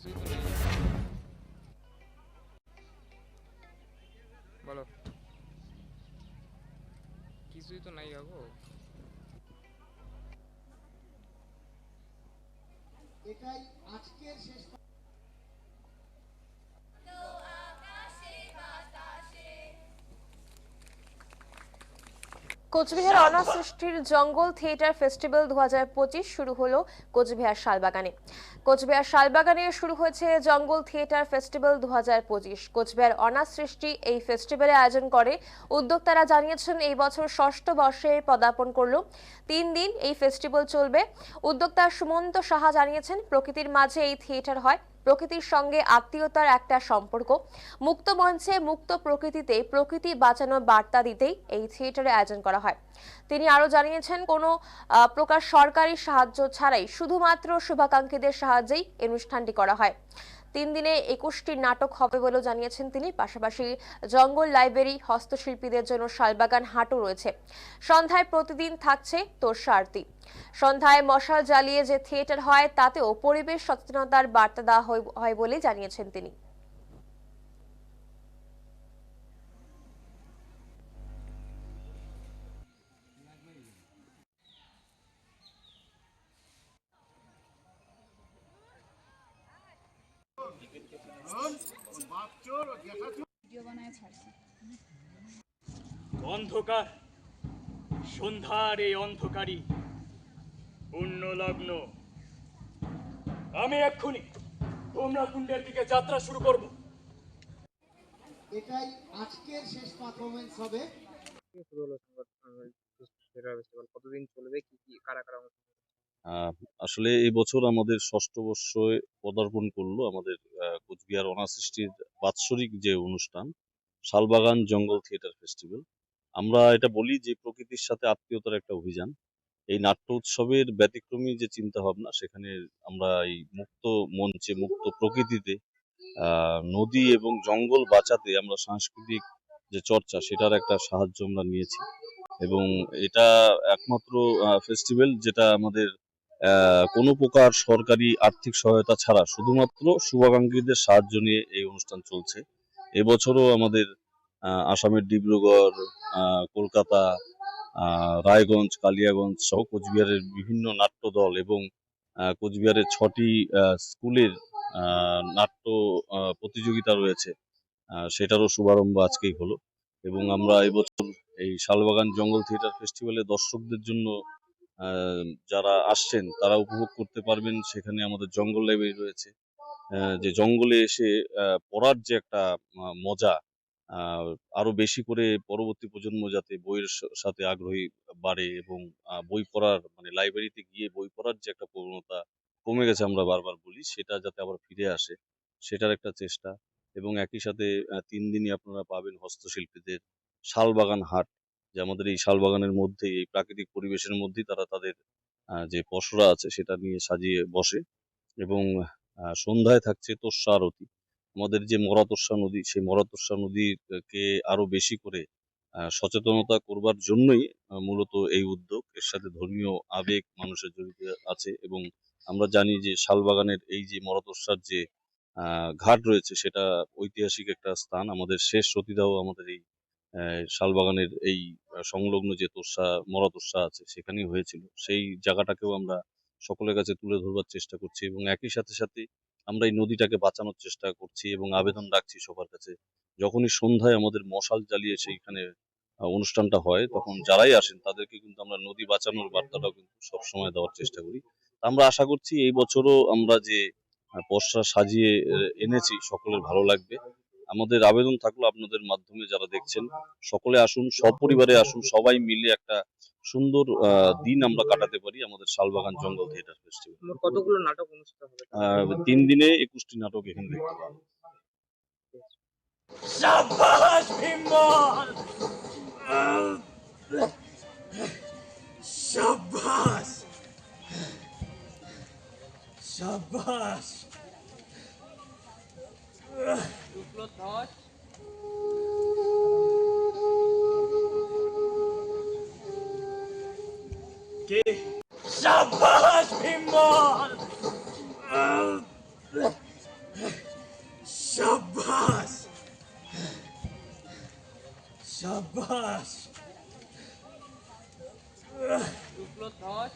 কিছুই তো নেই। বলো, কিছুই তো নাই গো। এটাই আজকের শেষ। কোচবিহার অনাসৃষ্টির জঙ্গল থিয়েটার ফেস্টিভ্যাল 2025 শুরু হলো কোচবিহার শালবাগানে। কোচবিহার শালবাগানে শুরু হয়েছে জঙ্গল থিয়েটার ফেস্টিভ্যাল 2025। কোচবিহার অনাসৃষ্টি এই ফেস্টিভ্যালে আয়োজন করে। উদ্যোক্তারা জানিয়েছেন এই বছর ষষ্ঠ বর্ষে পদার্পণ করলো। 3 দিন এই ফেস্টিভ্যাল চলবে। উদ্যোক্তা সুমন্ত সাহা জানিয়েছেন প্রকৃতির মাঝে এই থিয়েটার হয়, প্রকৃতির সঙ্গে আত্মীয়তার একটা সম্পর্ক। মুক্ত মঞ্চে মুক্ত প্রকৃতিতে প্রকৃতি বাঁচানোর বার্তা দিতেই এই থিয়েটারের আয়োজন করা হয়। তিনি আরো জানিয়েছেন কোনো প্রকার সরকারি সাহায্য ছাড়াই শুধুমাত্র শুভাকাঙ্ক্ষীদের সাহায্যেই এই অনুষ্ঠানটি করা হয়। 3 দিনে 21টি নাটক হবে বলেও জানিয়েছেন তিনি। পাশাপাশি জঙ্গল লাইব্রেরি, হস্তশিল্পীদের জন্য শালবাগান হাটও রয়েছে। সন্ধ্যায় প্রতিদিন থাকছে তোরসা আরতি। সন্ধ্যায় মশাল জ্বালিয়ে যে থিয়েটার হয় তাতেও পরিবেশ সচেতনতার বার্তা দেওয়া হয় বলে জানিয়েছেন তিনি। অন্ধকার সন্ধ্যার এই অন্ধকারী পূর্ণ লগ্ন, আমি এক্ষুনি তোমরা কুণ্ডের দিকে যাত্রা শুরু করব। এটাই আজকের শেষ পারফরমেন্স হবে। কতদিন চলবে, কি কি কারা কারা? আসলে এই বছর আমাদের ষষ্ঠ বর্ষে পদার্পণ করলো আমাদের কোচবিহার অনাসৃষ্টির বাৎসরিক যে অনুষ্ঠান শালবাগান জঙ্গল থিয়েটার ফেস্টিভ্যাল। আমরা এটা বলি যে প্রকৃতির সাথে আত্মীয়তার একটা অভিযান। এই নাট্য উৎসবের ব্যতিক্রমী যে চিন্তা ভাবনা, সেখানে আমরা এই মুক্ত মঞ্চে মুক্ত প্রকৃতিতে নদী এবং জঙ্গল বাঁচাতে আমরা সাংস্কৃতিক যে চর্চা সেটার একটা সাহায্য আমরা নিয়েছি। এবং এটা একমাত্র ফেস্টিভ্যাল যেটা আমাদের কোনো প্রকার সরকারি আর্থিক সহায়তা ছাড়া শুধুমাত্র শুভাকাঙ্ক্ষীদের সাহায্য নিয়ে এই অনুষ্ঠান চলছে। এবছরও আমাদের আসামের ডিব্রুগড়, কলকাতা, রায়গঞ্জ, কালিয়াগঞ্জ সহ কোচবিহারের বিভিন্ন নাট্য দল এবং কোচবিহারের 6টি স্কুলের নাট্য প্রতিযোগিতা রয়েছে, সেটারও শুভারম্ভ আজকেই হলো। এবং আমরা এবছর এই শালবাগান জঙ্গল থিয়েটার ফেস্টিভ্যালে দর্শকদের জন্য যারা আসছেন তারা উপভোগ করতে পারবেন। সেখানে আমাদের জঙ্গল লাইব্রেরি রয়েছে, যে জঙ্গলে এসে পড়ার যে একটা মজা, আরো বেশি করে পরবর্তী প্রজন্ম যাতে বইয়ের সাথে আগ্রহী বাড়ে এবং বই পড়ার মানে লাইব্রেরিতে গিয়ে বই পড়ার যে একটা প্রবণতা কমে গেছে আমরা বারবার বলি, সেটা যাতে আবার ফিরে আসে সেটার একটা চেষ্টা। এবং একই সাথে 3 দিনই আপনারা পাবেন হস্তশিল্পীদের শালবাগান হাট, যে আমাদের এই শালবাগানের মধ্যে এই প্রাকৃতিক পরিবেশের মধ্যেই তারা তাদের যে পসরা আছে সেটা নিয়ে সাজিয়ে বসে। এবং সন্ধ্যায় থাকছে তোর্ষা আরতি। আমাদের যে মরা নদী, সেই মরা নদীকে আরো বেশি করে সচেতনতা করবার জন্যই মূলত এই উদ্যোগ। এর সাথে ধর্মীয় আবেগ মানুষের জড়িত আছে। এবং আমরা জানি যে শালবাগানের এই যে মরা যে ঘাট রয়েছে সেটা ঐতিহাসিক একটা স্থান। আমাদের শেষ সতীদাহ আমাদের এই শালবাগানের এই সংলগ্ন যে মরা আছে সেখানেই হয়েছিল। সেই জায়গাটাকেও আমরা সকলের কাছে তুলে ধরবার চেষ্টা করছি এবং একই সাথে সাথে আমরা এই নদীটাকে বাঁচানোর চেষ্টা করছি এবং আবেদন রাখছি সবার কাছে। যখনই সন্ধ্যায় আমাদের মশাল জ্বালিয়ে সেইখানে অনুষ্ঠানটা হয়, তখন যারাই আসেন তাদেরকে কিন্তু আমরা নদী বাঁচানোর বার্তাটাও কিন্তু সবসময় দেওয়ার চেষ্টা করি। আমরা আশা করছি এই বছরও আমরা যে পসরা সাজিয়ে এনেছি সকলের ভালো লাগবে। আমাদের আবেদন থাকলো আপনাদের মাধ্যমে যারা দেখছেন সকলে আসুন, সপরিবারে আসুন, সবাই মিলে একটা সুন্দর দিন আমরা কাটাতে পারি আমাদের শালবাগান জঙ্গল থিয়েটার ফেস্টিভ্যাল। কতগুলো নাটক অনুষ্ঠিত হবে? 3 দিনে 21টি নাটক এখানে দেখতে পাবেন। সাব্বাস ভীমবল, সাব্বাস সাব্বাস। কে? সাব্বাস ভীমবল। সাব্বাস শুক্ল ধস